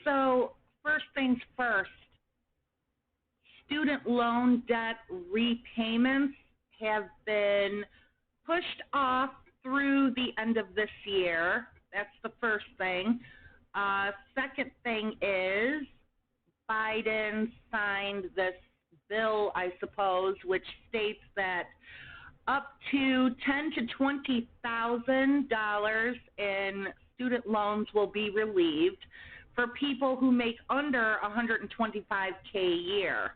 So first things first, student loan debt repayments have been pushed off through the end of this year. That's the first thing. Second thing is Biden signed this bill, I suppose, which states that up to $10,000 to $20,000 in student loans will be relieved for people who make under $125K a year.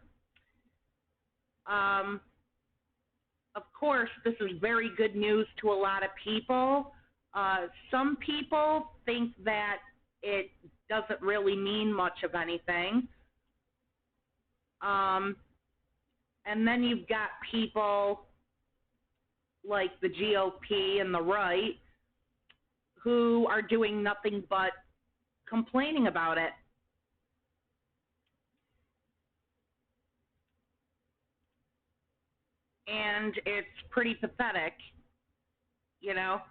Of course, this is very good news to a lot of people. Some people think that it doesn't really mean much of anything. And then you've got people like the GOP and the right who are doing nothing but complaining about it. And it's pretty pathetic, you know.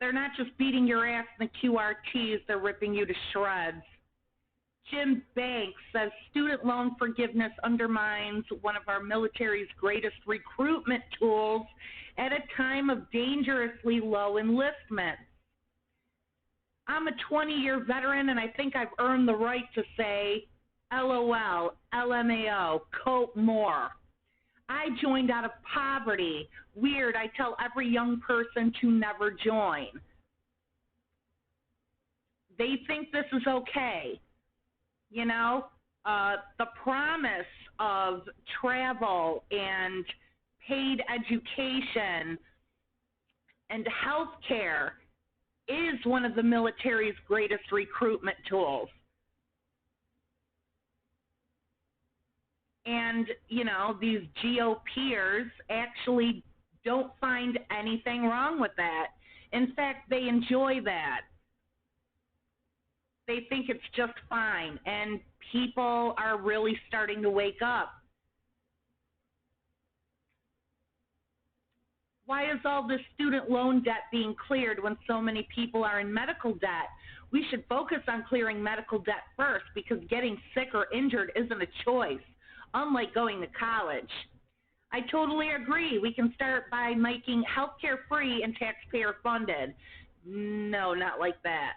They're not just beating your ass in the QRTs, they're ripping you to shreds. Jim Banks says student loan forgiveness undermines one of our military's greatest recruitment tools at a time of dangerously low enlistment. I'm a 20-year veteran, and I think I've earned the right to say LOL, LMAO, cope more. I joined out of poverty. Weird, I tell every young person to never join. They think this is okay. You know, the promise of travel and paid education and health care is one of the military's greatest recruitment tools. And, you know, these GOPers actually don't find anything wrong with that. In fact, they enjoy that. They think it's just fine, and people are really starting to wake up. Why is all this student loan debt being cleared when so many people are in medical debt? We should focus on clearing medical debt first, because getting sick or injured isn't a choice, unlike going to college. I totally agree. We can start by making healthcare free and taxpayer funded. No, not like that.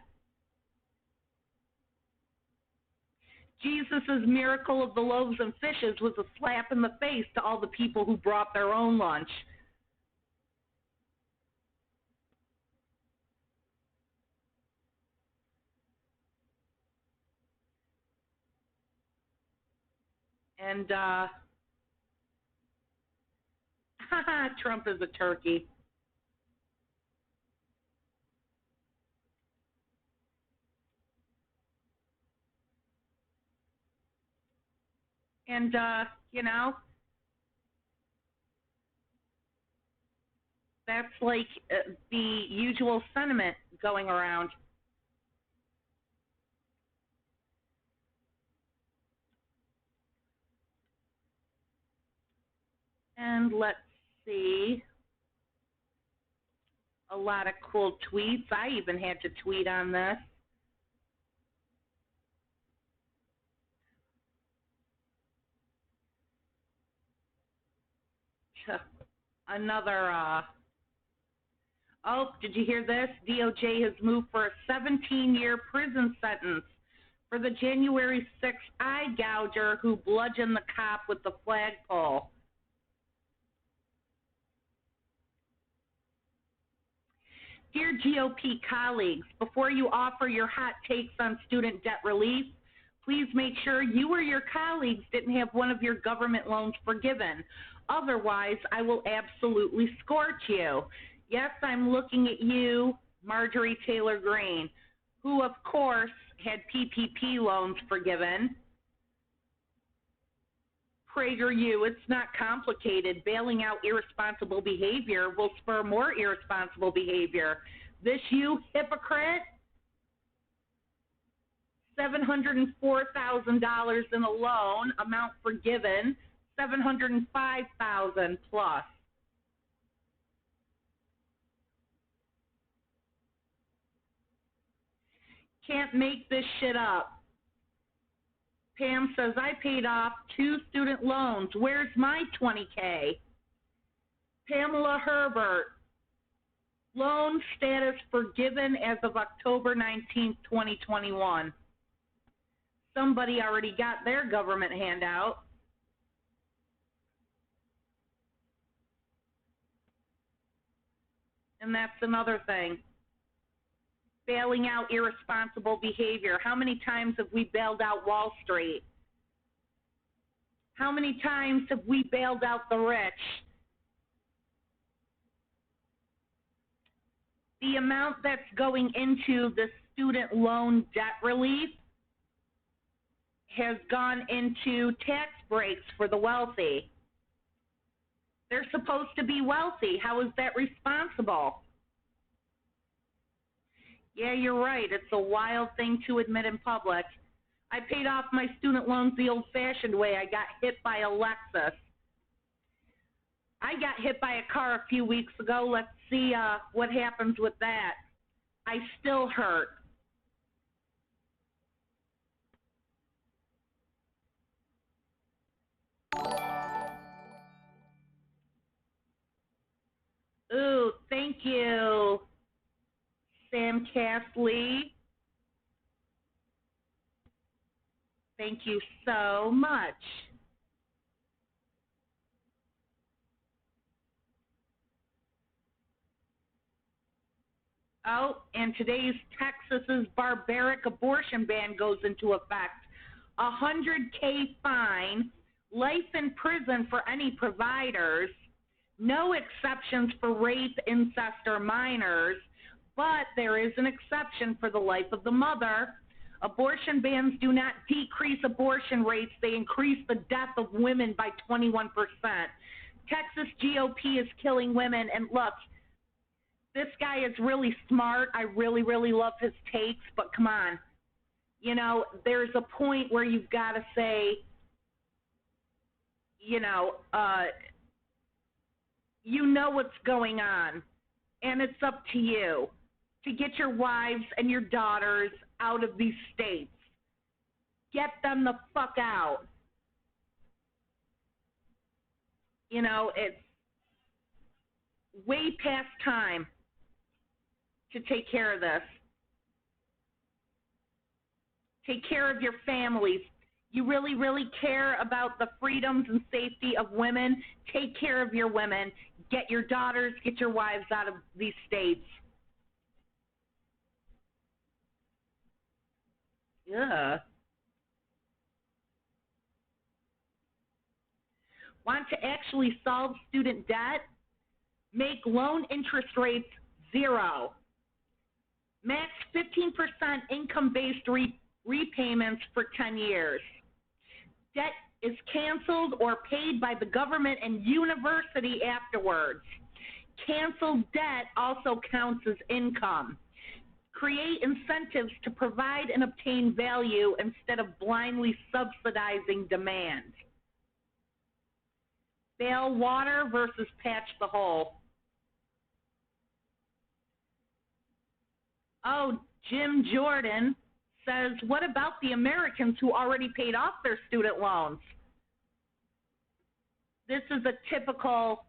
Jesus' miracle of the loaves and fishes was a slap in the face to all the people who brought their own lunch. And, Trump is a turkey. And, you know, that's like the usual sentiment going around. And let's see. A lot of cool tweets. I even had to tweet on this. Another, oh, did you hear this? DOJ has moved for a 17-year prison sentence for the January 6th eye gouger who bludgeoned the cop with the flagpole. Dear GOP colleagues, before you offer your hot takes on student debt relief, please make sure you or your colleagues didn't have one of your government loans forgiven. Otherwise, I will absolutely scorch you. Yes, I'm looking at you, Marjorie Taylor Greene, who, of course, had PPP loans forgiven. PragerU, it's not complicated. Bailing out irresponsible behavior will spur more irresponsible behavior. This you hypocrite? $704,000 in a loan, amount forgiven, $705,000 plus. Can't make this shit up. Pam says, I paid off 2 student loans. Where's my $20K? Pamela Herbert, loan status forgiven as of October 19th, 2021. Somebody already got their government handout. And that's another thing. Bailing out irresponsible behavior. How many times have we bailed out Wall Street? How many times have we bailed out the rich? The amount that's going into the student loan debt relief has gone into tax breaks for the wealthy. They're supposed to be wealthy. How is that responsible? Yeah, you're right. It's a wild thing to admit in public. I paid off my student loans the old-fashioned way. I got hit by a Lexus. I got hit by a car a few weeks ago. Let's see what happens with that. I still hurt. Ooh, thank you, Sam Castley. Thank you so much. Oh, and today's Texas's barbaric abortion ban goes into effect. $100K fine, life in prison for any providers, no exceptions for rape, incest, or minors, but there is an exception for the life of the mother. Abortion bans do not decrease abortion rates, they increase the death of women by 21%. Texas GOP is killing women, and look, this guy is really smart. I really, really love his takes, but come on. You know, there's a point where you've got to say, you know what's going on, and it's up to you to get your wives and your daughters out of these states. Get them the fuck out. You know, it's way past time to take care of this. Take care of your families. You really, really care about the freedoms and safety of women. Take care of your women. Get your daughters, get your wives out of these states. Yeah. Want to actually solve student debt? Make loan interest rates 0. Max 15% income-based repayments for 10 years. Debt is canceled or paid by the government and university afterwards. Canceled debt also counts as income. Create incentives to provide and obtain value instead of blindly subsidizing demand. Bail water versus patch the hole. Oh, Jim Jordan says, what about the Americans who already paid off their student loans? This is a typical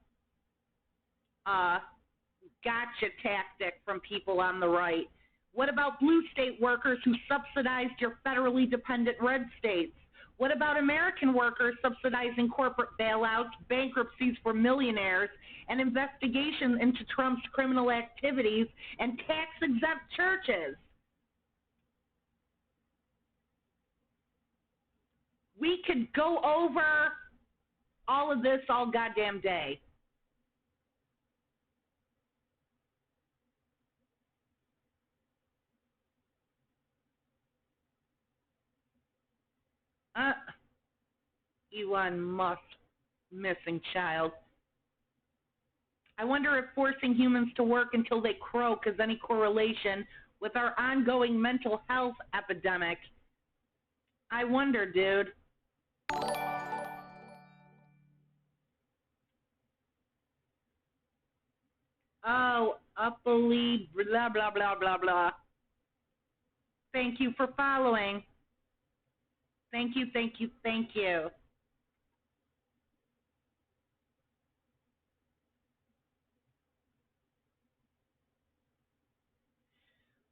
gotcha tactic from people on the right. What about blue state workers who subsidized your federally dependent red states? What about American workers subsidizing corporate bailouts, bankruptcies for millionaires, and investigations into Trump's criminal activities and tax-exempt churches? We could go over all of this all goddamn day. Elon Musk, missing child. I wonder if forcing humans to work until they croak has any correlation with our ongoing mental health epidemic. I wonder, dude. Oh, uppily, blah, blah, blah, blah, blah. Thank you for following. Thank you, thank you, thank you.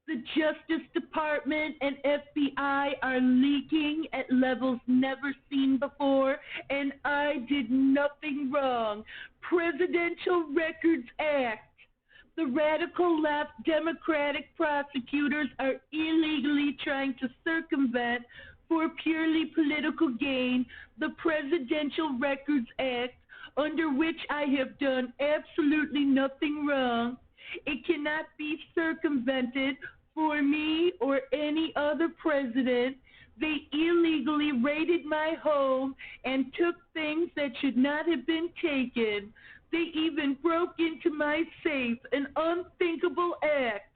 The Justice Department and FBI are leaking at levels never seen before, and I did nothing wrong. Presidential Records Act. The radical left Democratic prosecutors are illegally trying to circumvent, for purely political gain, the Presidential Records Act, under which I have done absolutely nothing wrong. It cannot be circumvented for me or any other president. They illegally raided my home and took things that should not have been taken. They even broke into my safe, an unthinkable act.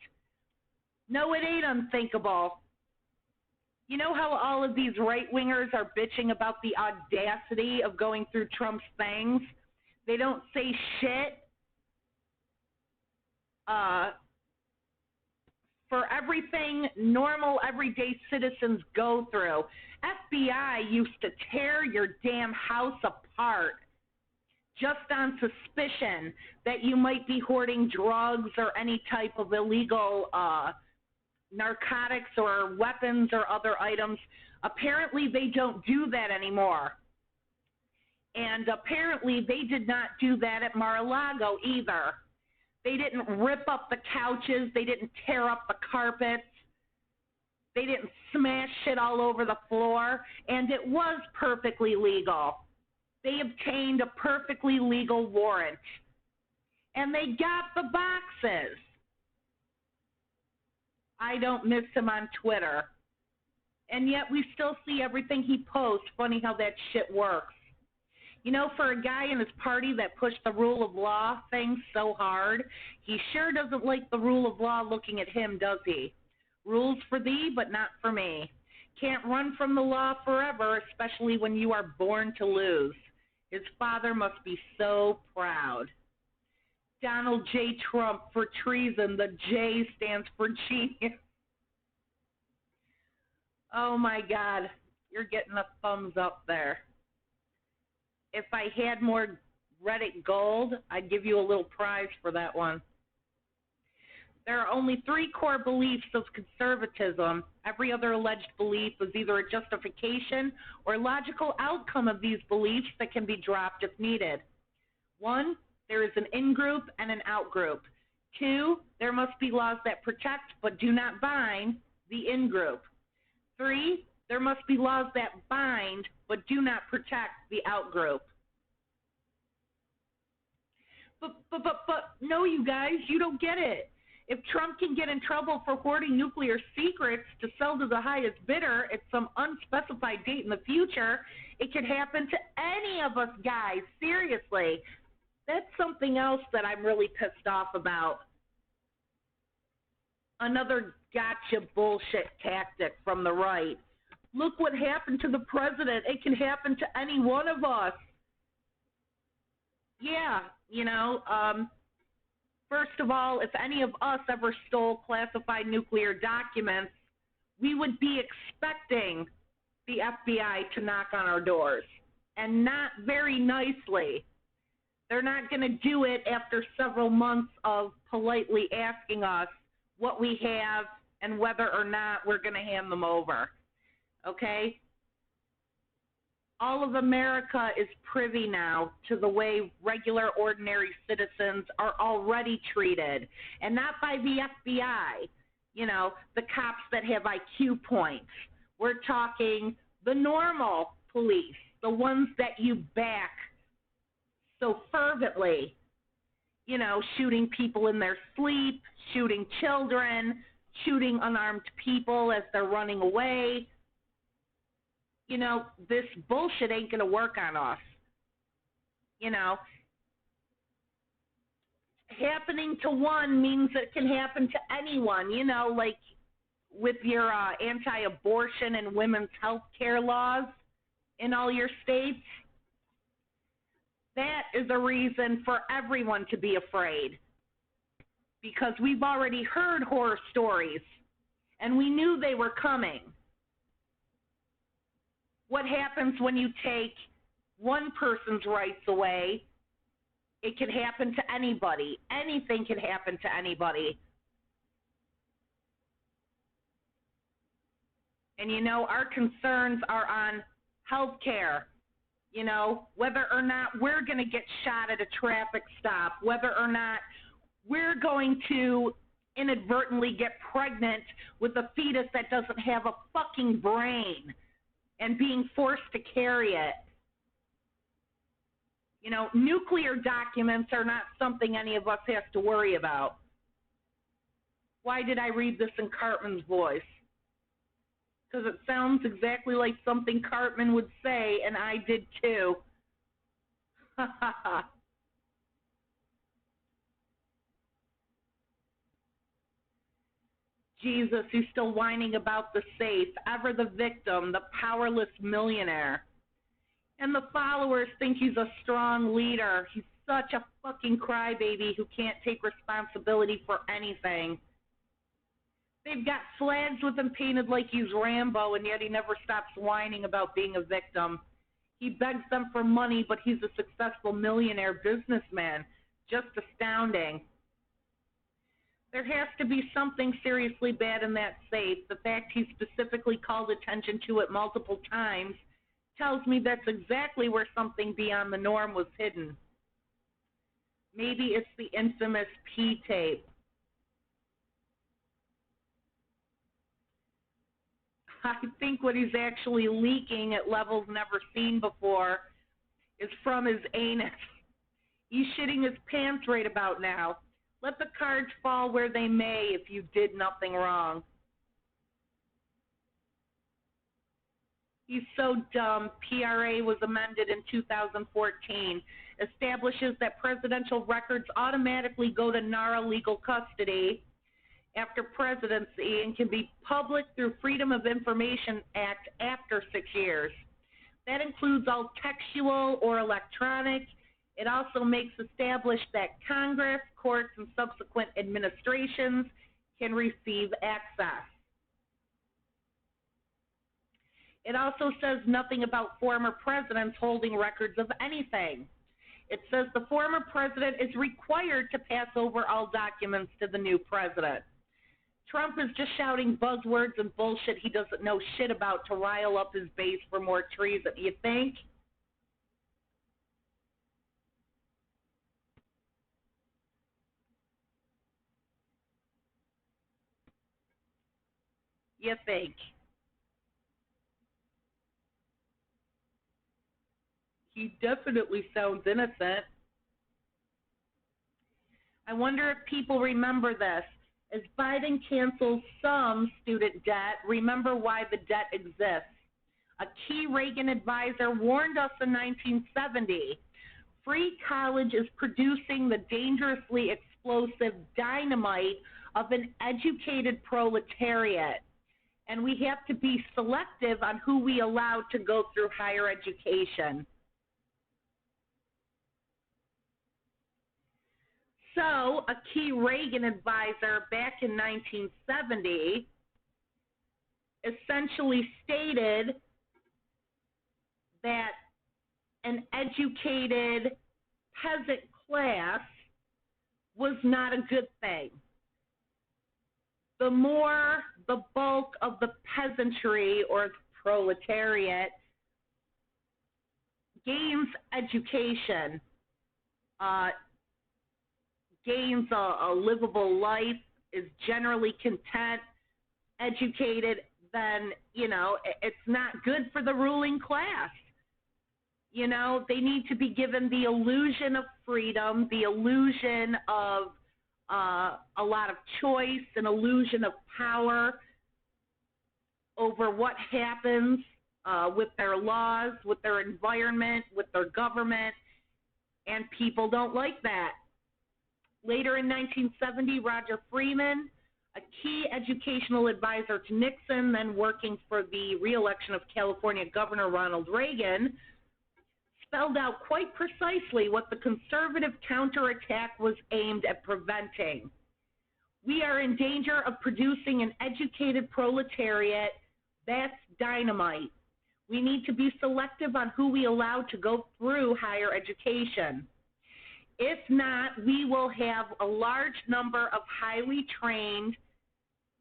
No, it ain't unthinkable. You know how all of these right-wingers are bitching about the audacity of going through Trump's things? They don't say shit. For everything normal, everyday citizens go through. FBI used to tear your damn house apart just on suspicion that you might be hoarding drugs or any type of illegal narcotics or weapons or other items. Apparently they don't do that anymore. And apparently they did not do that at Mar-a-Lago either. They didn't rip up the couches. They didn't tear up the carpets. They didn't smash shit all over the floor. And it was perfectly legal. They obtained a perfectly legal warrant. And they got the boxes. I don't miss him on Twitter. And yet we still see everything he posts. Funny how that shit works. You know, for a guy in his party that pushed the rule of law thing so hard, he sure doesn't like the rule of law looking at him, does he? Rules for thee, but not for me. Can't run from the law forever, especially when you are born to lose. His father must be so proud. Donald J. Trump for treason. The J stands for genius. Oh, my God. You're getting a thumbs up there. If I had more Reddit gold, I'd give you a little prize for that one. There are only 3 core beliefs of conservatism. Every other alleged belief is either a justification or logical outcome of these beliefs that can be dropped if needed. 1, there is an in-group and an out-group. 2, there must be laws that protect but do not bind the in-group. 3, there must be laws that bind but do not protect the out-group. But no, you guys, you don't get it. If Trump can get in trouble for hoarding nuclear secrets to sell to the highest bidder at some unspecified date in the future, it could happen to any of us guys. Seriously. That's something else that I'm really pissed off about. Another gotcha bullshit tactic from the right. Look what happened to the president. It can happen to any one of us. Yeah, you know, first of all, if any of us ever stole classified nuclear documents, we would be expecting the FBI to knock on our doors, and not very nicely. They're not going to do it after several months of politely asking us what we have and whether or not we're going to hand them over. Okay? All of America is privy now to the way regular, ordinary citizens are already treated, and not by the FBI, you know, the cops that have IQ points. We're talking the normal police, the ones that you back so fervently, you know, shooting people in their sleep, shooting children, shooting unarmed people as they're running away. You know, this bullshit ain't going to work on us. You know, happening to one means it can happen to anyone, you know, like with your anti-abortion and women's health care laws in all your states. That is a reason for everyone to be afraid, because we've already heard horror stories And we knew they were coming. What happens when you take one person's rights away? It can happen to anybody. Anything can happen to anybody. And, you know, our concerns are on health care, you know, whether or not we're going to get shot at a traffic stop, whether or not we're going to inadvertently get pregnant with a fetus that doesn't have a fucking brain and being forced to carry it. You know, nuclear documents are not something any of us have to worry about. Why did I read this in Cartman's voice? Because it sounds exactly like something Cartman would say, and I did too. Ha ha ha. Jesus, who's still whining about the safe, ever the victim, the powerless millionaire. And the followers think he's a strong leader. He's such a fucking crybaby who can't take responsibility for anything. They've got flags with him painted like he's Rambo, and yet he never stops whining about being a victim. He begs them for money, but he's a successful millionaire businessman. Just astounding. There has to be something seriously bad in that safe. The fact he specifically called attention to it multiple times tells me that's exactly where something beyond the norm was hidden. Maybe it's the infamous P tape. I think what he's actually leaking at levels never seen before is from his anus. He's shitting his pants right about now. Let the cards fall where they may if you did nothing wrong. He's so dumb. PRA was amended in 2014, establishes that presidential records automatically go to NARA legal custody after presidency and can be public through Freedom of Information Act after 6 years. That includes all textual or electronic. It also makes established that Congress, courts, and subsequent administrations can receive access. It also says nothing about former presidents holding records of anything. It says the former president is required to pass over all documents to the new president. Trump is just shouting buzzwords and bullshit he doesn't know shit about to rile up his base for more treason. You think? You think? He definitely sounds innocent. I wonder if people remember this. As Biden cancels some student debt, remember why the debt exists. A key Reagan advisor warned us in 1970, free college is producing the dangerously explosive dynamite of an educated proletariat, and we have to be selective on who we allow to go through higher education. So, a key Reagan advisor back in 1970 essentially stated that an educated peasant class was not a good thing. The more the bulk of the peasantry or the proletariat gains education, gains a livable life, is generally content, educated, then, you know, it's not good for the ruling class. You know, they need to be given the illusion of freedom, the illusion of a lot of choice, an illusion of power over what happens with their laws, with their environment, with their government, and people don't like that. Later in 1970, Roger Freeman, a key educational advisor to Nixon, then working for the re-election of California Governor Ronald Reagan, spelled out quite precisely what the conservative counterattack was aimed at preventing. We are in danger of producing an educated proletariat. That's dynamite. We need to be selective on who we allow to go through higher education. If not, we will have a large number of highly trained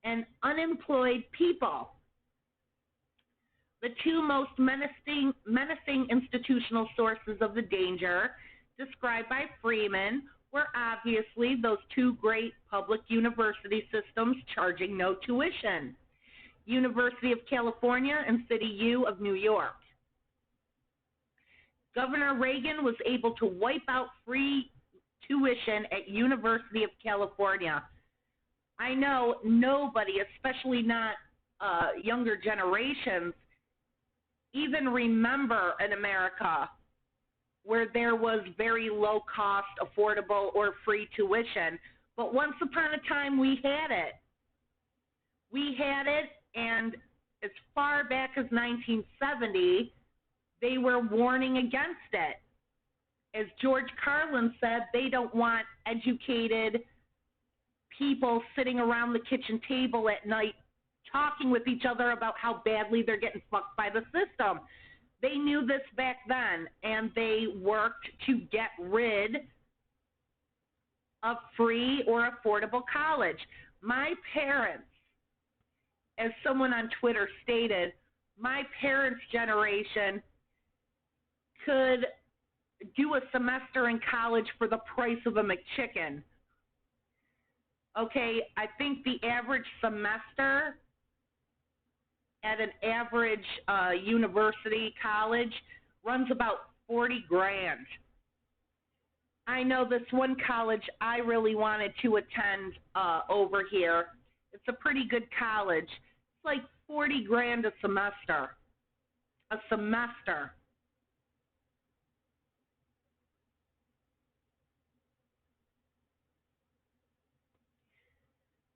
and unemployed people. The two most menacing institutional sources of the danger described by Freeman were obviously those two great public university systems charging no tuition, University of California and City U of New York. Governor Reagan was able to wipe out free tuition at University of California. I know nobody, especially not younger generations, even remember in America where there was very low cost, affordable, or free tuition. But once upon a time, we had it. We had it, and as far back as 1970, they were warning against it. As George Carlin said, they don't want educated people sitting around the kitchen table at night talking with each other about how badly they're getting fucked by the system. They knew this back then, and they worked to get rid of free or affordable college. My parents, as someone on Twitter stated, my parents' generation could do a semester in college for the price of a McChicken. Okay, I think the average semester at an average university college runs about 40 grand. I know this one college I really wanted to attend over here. It's a pretty good college. It's like 40 grand a semester. A semester.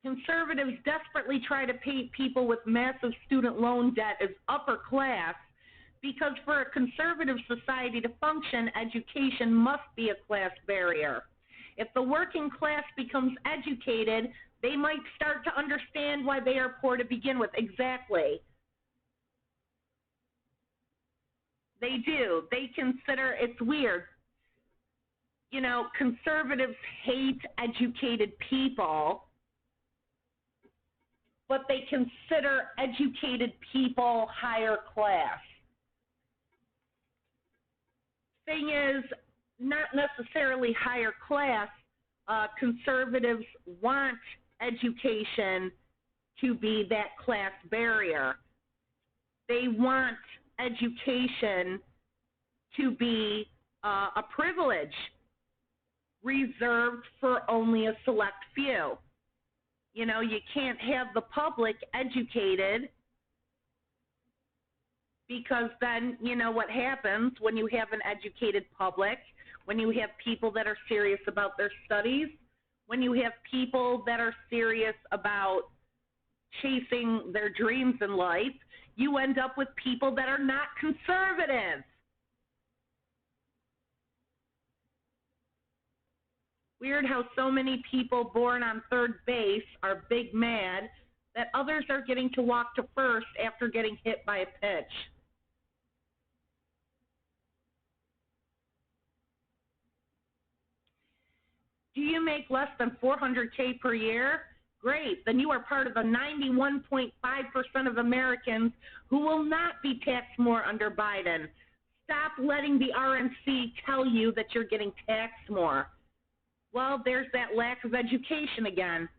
Conservatives desperately try to paint people with massive student loan debt as upper class because for a conservative society to function, education must be a class barrier. If the working class becomes educated, they might start to understand why they are poor to begin with. Exactly. They do. They consider, it's weird. You know, conservatives hate educated people, but they consider educated people higher class. Thing is, not necessarily higher class. Conservatives want education to be that class barrier. They want education to be a privilege reserved for only a select few. You know, you can't have the public educated because then, you know, what happens when you have an educated public, when you have people that are serious about their studies, when you have people that are serious about chasing their dreams in life, you end up with people that are not conservative. Weird how so many people born on third base are big mad that others are getting to walk to first after getting hit by a pitch. Do you make less than $400K per year? Great, then you are part of the 91.5% of Americans who will not be taxed more under Biden. Stop letting the RNC tell you that you're getting taxed more. Well, there's that lack of education again.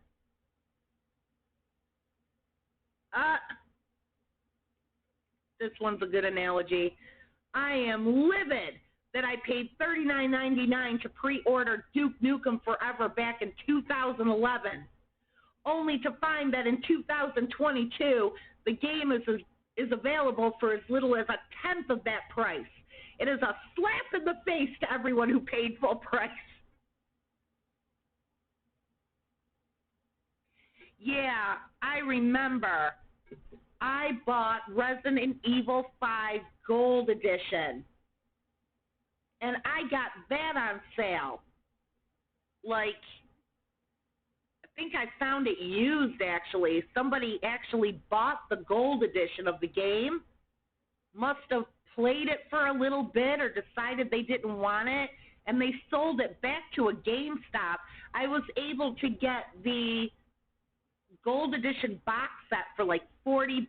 This one's a good analogy. I am livid that I paid $39.99 to pre-order Duke Nukem Forever back in 2011, only to find that in 2022, the game is available for as little as a tenth of that price. It is a slap in the face to everyone who paid full price. Yeah, I remember. I bought Resident Evil 5 Gold Edition, and I got that on sale. Like, I think I found it used, actually. Somebody actually bought the gold edition of the game, must have played it for a little bit or decided they didn't want it, and they sold it back to a GameStop. I was able to get the gold edition box set for like $40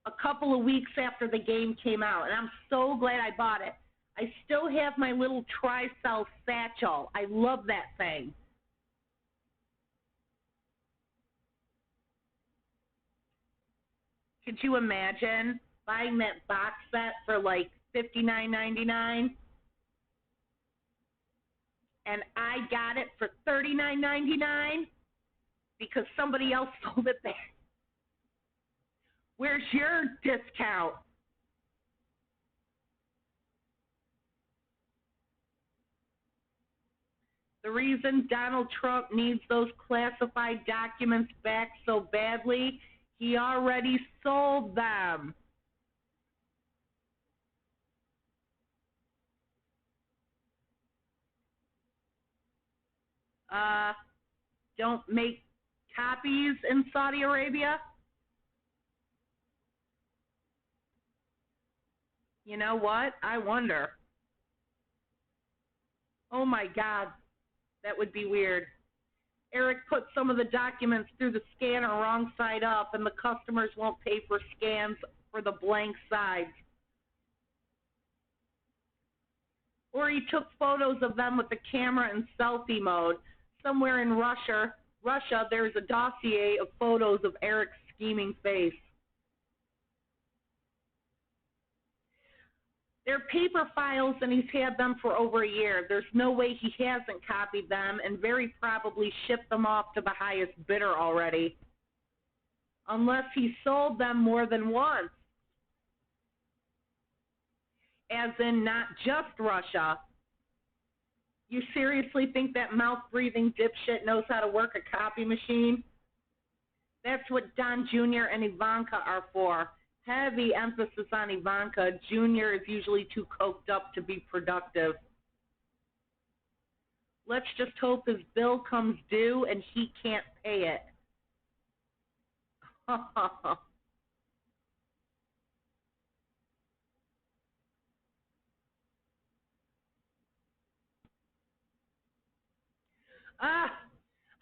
a couple of weeks after the game came out, and I'm so glad I bought it. I still have my little tri-cell satchel. I love that thing. Could you imagine buying that box set for like $59.99? And I got it for $39.99 because somebody else sold it there. Where's your discount? The reason Donald Trump needs those classified documents back so badly, he already sold them. Don't make copies in Saudi Arabia? You know what? I wonder. Oh my God, that would be weird. Eric put some of the documents through the scanner wrong side up, and the customers won't pay for scans for the blank sides. Or he took photos of them with the camera in selfie mode. Somewhere in Russia, there's a dossier of photos of Eric's scheming face. They're paper files, and he's had them for over a year. There's no way he hasn't copied them and very probably shipped them off to the highest bidder already. Unless he sold them more than once. As in not just Russia. You seriously think that mouth-breathing dipshit knows how to work a copy machine? That's what Don Jr. and Ivanka are for. Heavy emphasis on Ivanka. Junior is usually too coked up to be productive. Let's just hope his bill comes due and he can't pay it.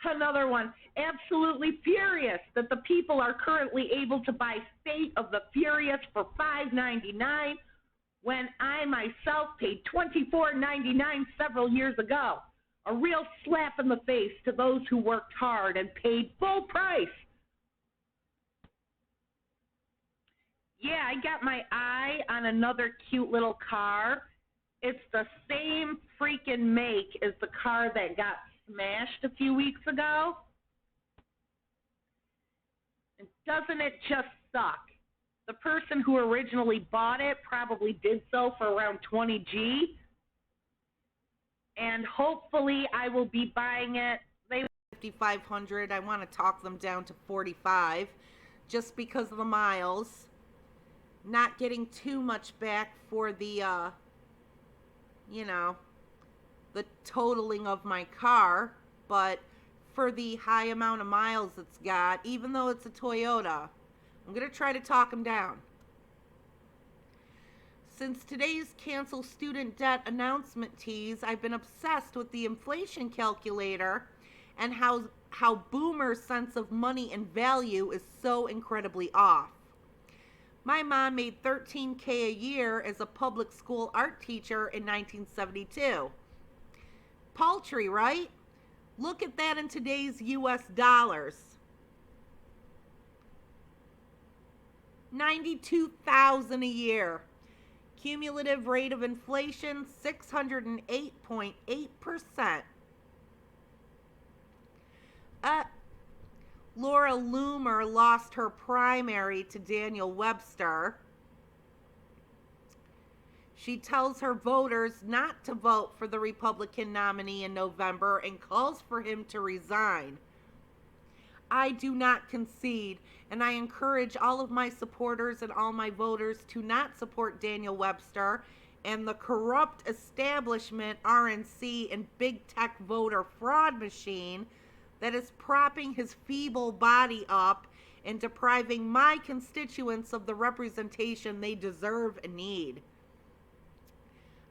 Another one. Absolutely furious that the people are currently able to buy Fate of the Furious for $5.99 when I myself paid $24.99 several years ago. A real slap in the face to those who worked hard and paid full price. Yeah, I got my eye on another cute little car. It's the same freaking make as the car that got smashed a few weeks ago. And doesn't it just suck? The person who originally bought it probably did so for around 20G. And hopefully I will be buying it. They $5,500. I want to talk them down to $45 just because of the miles. Not getting too much back for the, the totaling of my car, but for the high amount of miles it's got, even though it's a Toyota, I'm going to try to talk them down. Since today's cancel student debt announcement tease, I've been obsessed with the inflation calculator and how boomers' sense of money and value is so incredibly off. My mom made $13,000 a year as a public school art teacher in 1972. Paltry, right? Look at that in today's US dollars. $92,000 a year. Cumulative rate of inflation 608.8%. Laura Loomer lost her primary to Daniel Webster. She tells her voters not to vote for the Republican nominee in November and calls for him to resign. I do not concede, and I encourage all of my supporters and all my voters to not support Daniel Webster and the corrupt establishment, RNC, and big tech voter fraud machine that is propping his feeble body up and depriving my constituents of the representation they deserve and need.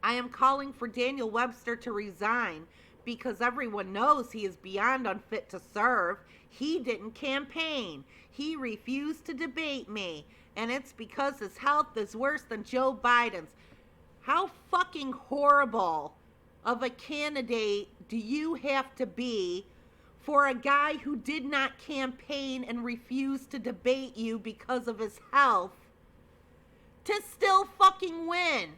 I am calling for Daniel Webster to resign because everyone knows he is beyond unfit to serve. He didn't campaign. He refused to debate me. And it's because his health is worse than Joe Biden's. How fucking horrible of a candidate do you have to be for a guy who did not campaign and refused to debate you because of his health to still fucking win?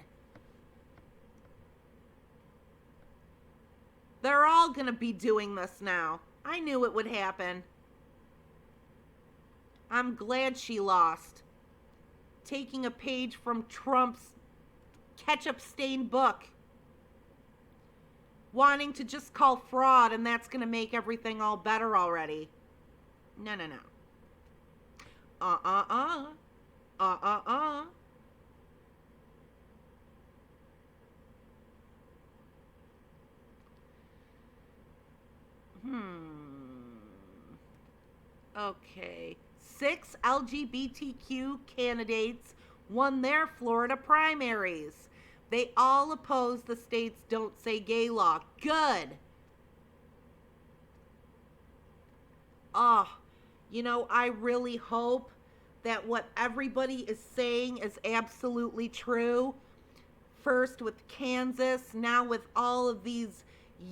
They're all going to be doing this now. I knew it would happen. I'm glad she lost. Taking a page from Trump's ketchup-stained book. Wanting to just call fraud and that's going to make everything all better already. No. Okay. 6 LGBTQ candidates won their Florida primaries. They all oppose the state's Don't Say Gay law. Good. I really hope that what everybody is saying is absolutely true. First with Kansas, now with all of these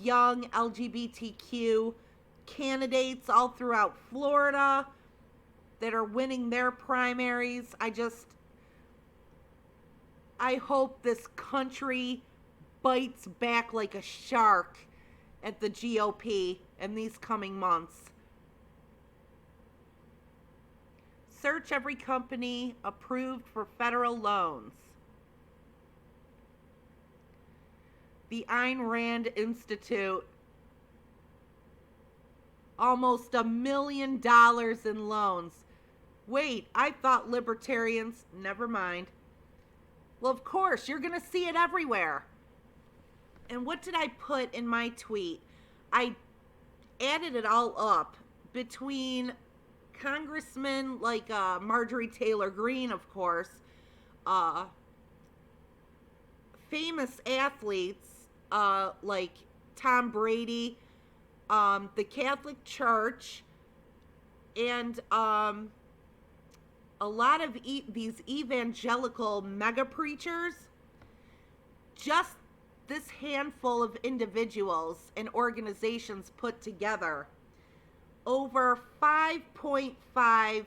young LGBTQ candidates all throughout Florida that are winning their primaries. I hope this country bites back like a shark at the GOP in these coming months. Search every company approved for federal loans. The Ayn Rand Institute, almost $1 million in loans. Wait, I thought libertarians, never mind. Well, of course, you're going to see it everywhere. And what did I put in my tweet? I added it all up between congressmen like Marjorie Taylor Greene, of course, famous athletes like Tom Brady, the Catholic Church, and a lot of these evangelical mega preachers. Just this handful of individuals and organizations put together over $5.5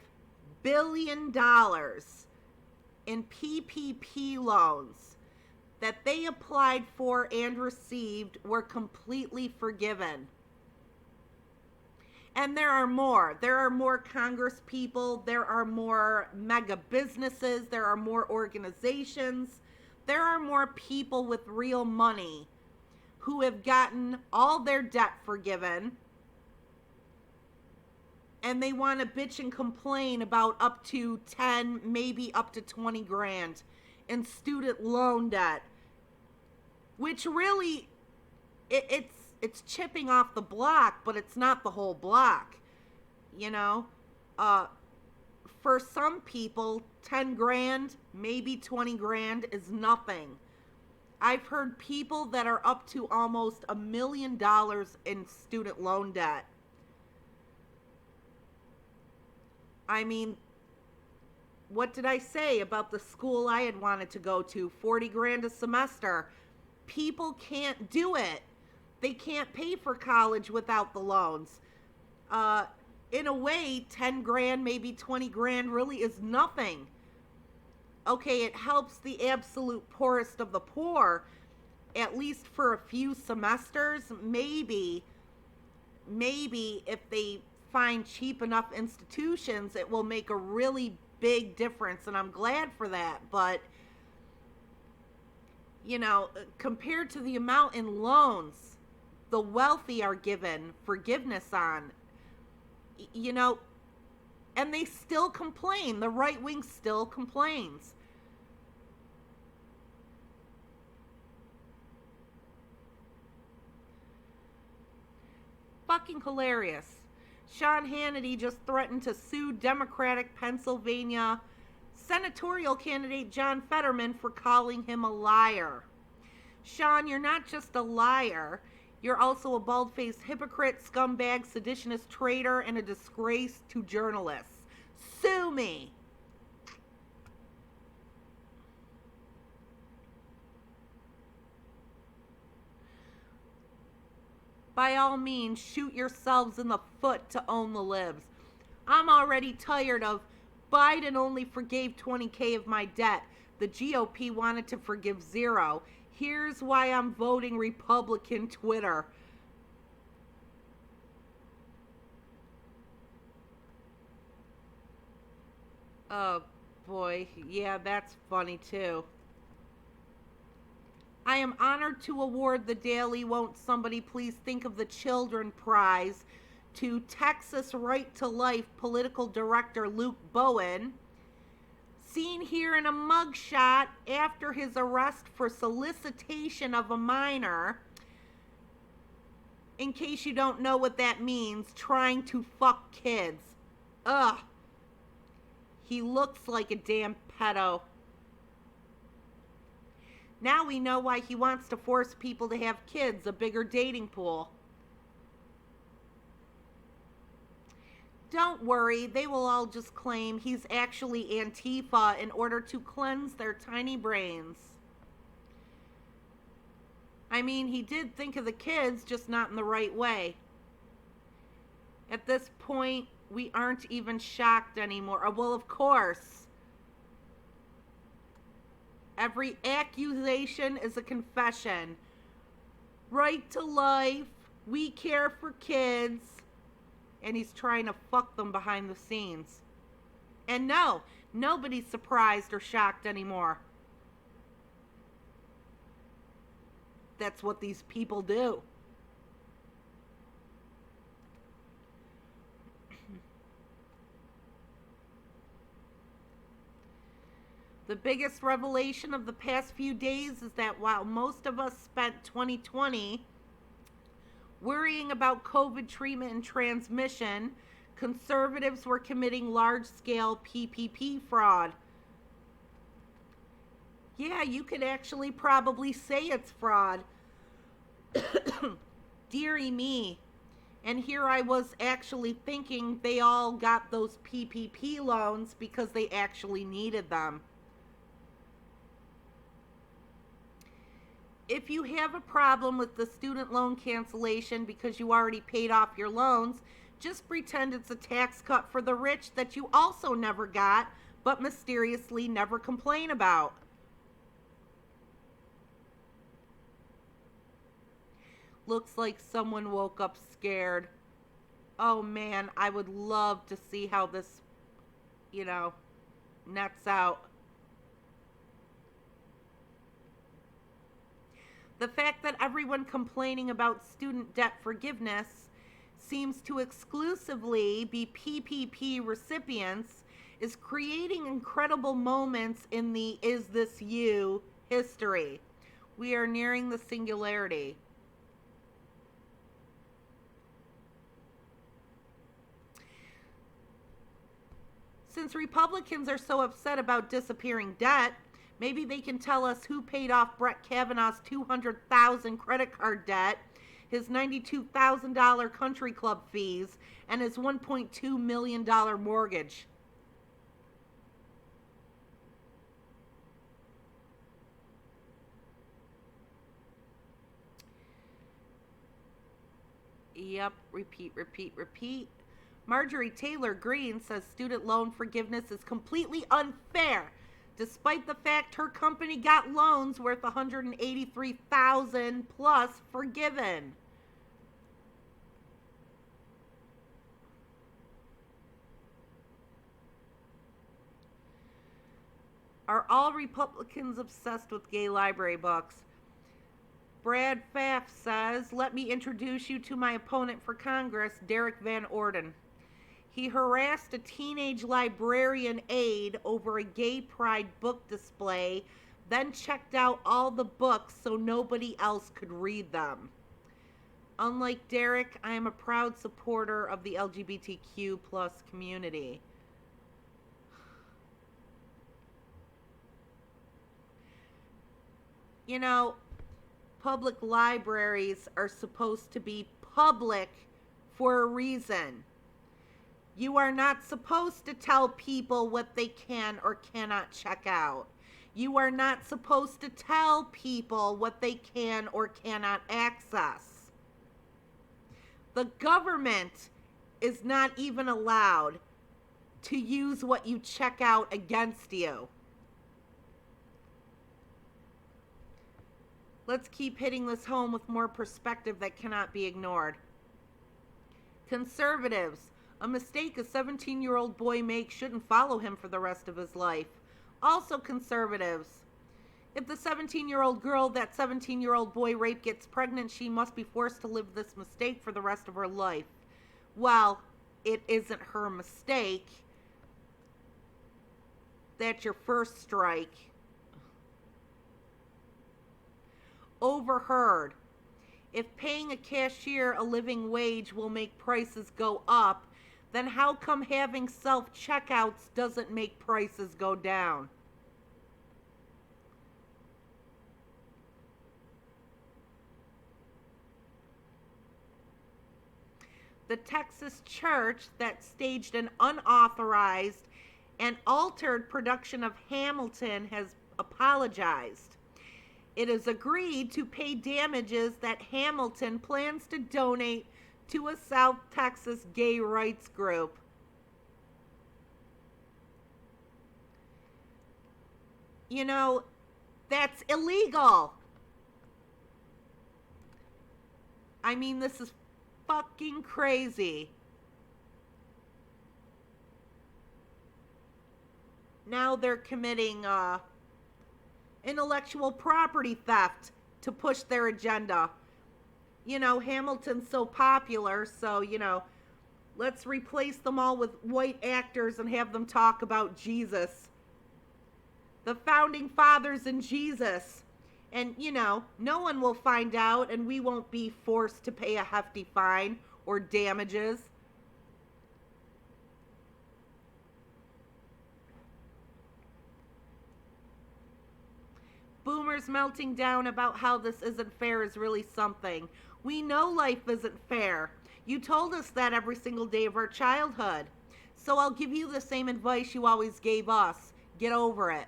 billion in PPP loans that they applied for and received were completely forgiven. And there are more. There are more Congress people. There are more mega businesses. There are more organizations. There are more people with real money who have gotten all their debt forgiven. And they want to bitch and complain about up to 10, maybe up to 20 grand in student loan debt. Which really, it's chipping off the block, but it's not the whole block. For some people, 10 grand, maybe 20 grand is nothing. I've heard people that are up to almost $1 million in student loan debt. I mean, what did I say about the school I had wanted to go to? 40 grand a semester. People can't do it. They can't pay for college without the loans. In a way, 10 grand, maybe 20 grand really is nothing. Okay, it helps the absolute poorest of the poor, at least for a few semesters. Maybe if they find cheap enough institutions, it will make a really big difference, and I'm glad for that. But, compared to the amount in loans the wealthy are given forgiveness on, and they still complain. The right wing still complains. Fucking hilarious. Sean Hannity just threatened to sue Democratic Pennsylvania senatorial candidate John Fetterman for calling him a liar. Sean, you're not just a liar. You're also a bald-faced hypocrite, scumbag, seditionist traitor, and a disgrace to journalists. Sue me. By all means, shoot yourselves in the foot to own the libs. I'm already tired of Biden only forgave 20K of my debt. The GOP wanted to forgive zero. Here's why I'm voting Republican Twitter. Oh boy, yeah, that's funny too. I am honored to award the Daily Won't Somebody Please Think of the Children Prize to Texas Right to Life political director Luke Bowen, seen here in a mugshot after his arrest for solicitation of a minor. In case you don't know what that means, trying to fuck kids. Ugh. He looks like a damn pedo. Now we know why he wants to force people to have kids, a bigger dating pool. Don't worry, they will all just claim he's actually Antifa in order to cleanse their tiny brains. I mean, he did think of the kids, just not in the right way. At this point, we aren't even shocked anymore. Well, of course. Every accusation is a confession. Right to life. We care for kids. And he's trying to fuck them behind the scenes. And no, nobody's surprised or shocked anymore. That's what these people do. The biggest revelation of the past few days is that while most of us spent 2020 worrying about COVID treatment and transmission, conservatives were committing large-scale PPP fraud. Yeah, you could actually probably say it's fraud. Dearie me. And here I was actually thinking they all got those PPP loans because they actually needed them. If you have a problem with the student loan cancellation because you already paid off your loans, just pretend it's a tax cut for the rich that you also never got, but mysteriously never complain about. Looks like someone woke up scared. Oh man, I would love to see how this, nets out. The fact that everyone complaining about student debt forgiveness seems to exclusively be PPP recipients is creating incredible moments in the "Is This You" history. We are nearing the singularity. Since Republicans are so upset about disappearing debt, maybe they can tell us who paid off Brett Kavanaugh's $200,000 credit card debt, his $92,000 country club fees, and his $1.2 million mortgage. Yep, repeat. Marjorie Taylor Greene says student loan forgiveness is completely unfair, despite the fact her company got loans worth $183,000 plus forgiven. Are all Republicans obsessed with gay library books? Brad Pfaff says, let me introduce you to my opponent for Congress, Derek Van Orden. He harassed a teenage librarian aide over a gay pride book display, then checked out all the books so nobody else could read them. Unlike Derek, I am a proud supporter of the LGBTQ plus community. You know, public libraries are supposed to be public for a reason. You are not supposed to tell people what they can or cannot check out. You are not supposed to tell people what they can or cannot access. The government is not even allowed to use what you check out against you. Let's keep hitting this home with more perspective that cannot be ignored. Conservatives, a mistake a 17-year-old boy makes shouldn't follow him for the rest of his life. Also conservatives, if the 17-year-old girl that 17-year-old boy raped gets pregnant, she must be forced to live this mistake for the rest of her life. Well, it isn't her mistake. That's your first strike. Overheard. If paying a cashier a living wage will make prices go up, then how come having self-checkouts doesn't make prices go down? The Texas church that staged an unauthorized and altered production of Hamilton has apologized. It has agreed to pay damages that Hamilton plans to donate to a South Texas gay rights group. You know, that's illegal. I mean, this is fucking crazy. Now they're committing intellectual property theft to push their agenda. You know, Hamilton's so popular, so, you know, let's replace them all with white actors and have them talk about Jesus. The founding fathers and Jesus. And, you know, no one will find out and we won't be forced to pay a hefty fine or damages. Boomers melting down about how this isn't fair is really something. We know life isn't fair. You told us that every single day of our childhood. So I'll give you the same advice you always gave us. Get over it.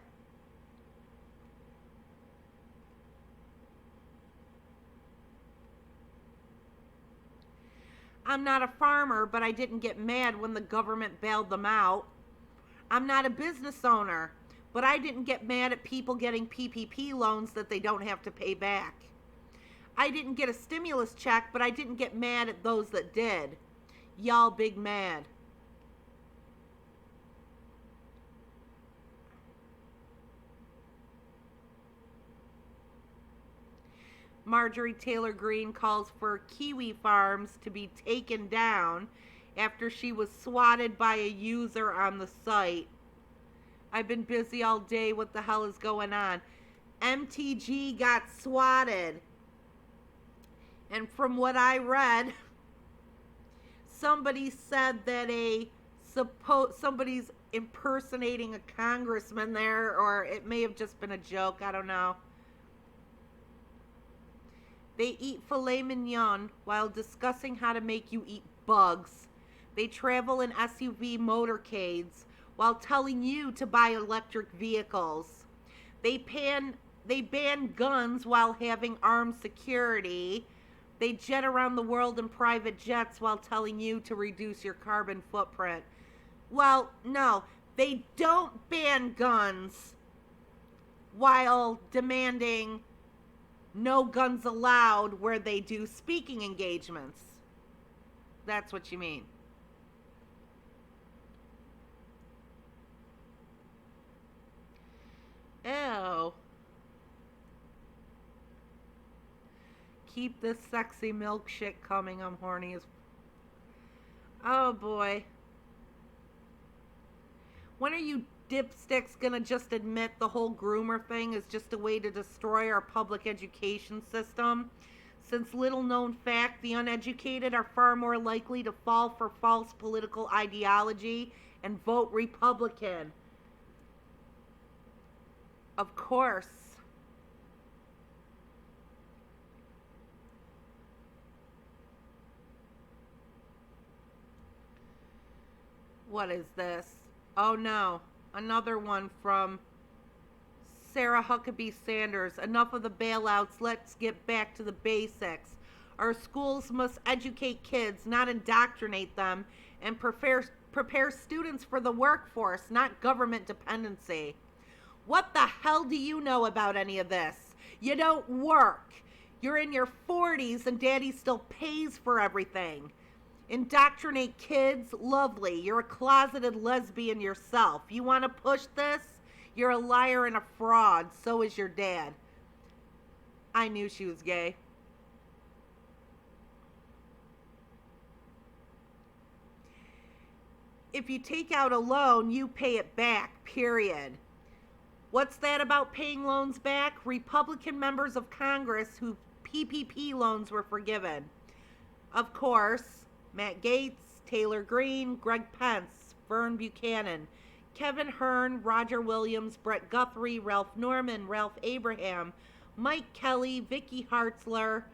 I'm not a farmer, but I didn't get mad when the government bailed them out. I'm not a business owner, but I didn't get mad at people getting PPP loans that they don't have to pay back. I didn't get a stimulus check, but I didn't get mad at those that did. Y'all big mad. Marjorie Taylor Greene calls for kiwi farms to be taken down after she was swatted by a user on the site. I've been busy all day. What the hell is going on? MTG got swatted. And from what I read, somebody said that somebody's impersonating a congressman there, or it may have just been a joke. I don't know. They eat filet mignon while discussing how to make you eat bugs. They travel in SUV motorcades while telling you to buy electric vehicles. They ban guns while having armed security. They jet around the world in private jets while telling you to reduce your carbon footprint. Well, no, they don't ban guns while demanding no guns allowed where they do speaking engagements. That's what you mean. Ew. Keep this sexy milk shit coming. I'm horny as... Oh boy. When are you dipsticks gonna just admit the whole groomer thing is just a way to destroy our public education system Since little known fact, the uneducated are far more likely to fall for false political ideology and vote Republican. Of course. What is this? Oh no, another one from Sarah Huckabee Sanders. Enough of the bailouts. Let's get back to the basics. Our schools must educate kids, not indoctrinate them, and prepare students for the workforce, not government dependency. What the hell do you know about any of this? You don't work. You're in your 40s and daddy still pays for everything. Indoctrinate kids? Lovely. You're a closeted lesbian yourself. You want to push this? You're a liar and a fraud. So is your dad. I knew she was gay. If you take out a loan, you pay it back, period. What's that about paying loans back? Republican members of Congress whose PPP loans were forgiven. Of course, Matt Gaetz, Taylor Greene, Greg Pence, Vern Buchanan, Kevin Hearn, Roger Williams, Brett Guthrie, Ralph Norman, Ralph Abraham, Mike Kelly, Vicky Hartzler,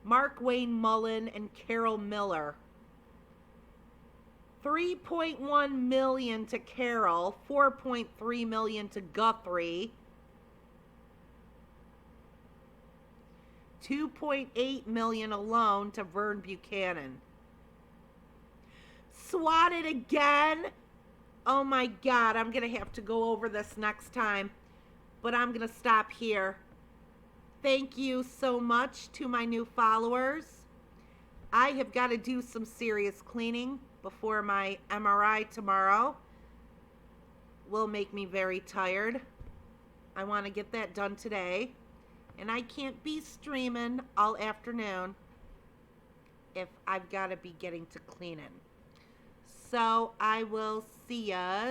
Mark Wayne Mullen, and Carol Miller. $3.1 million to Carol, $4.3 million to Guthrie, $2.8 million alone to Vern Buchanan. Swatted again? Oh my God, I'm going to have to go over this next time, but I'm going to stop here. Thank you so much to my new followers. I have got to do some serious cleaning before my MRI tomorrow. Will make me very tired. I want to get that done today. And I can't be streaming all afternoon if I've got to be getting to cleaning. So I will see ya.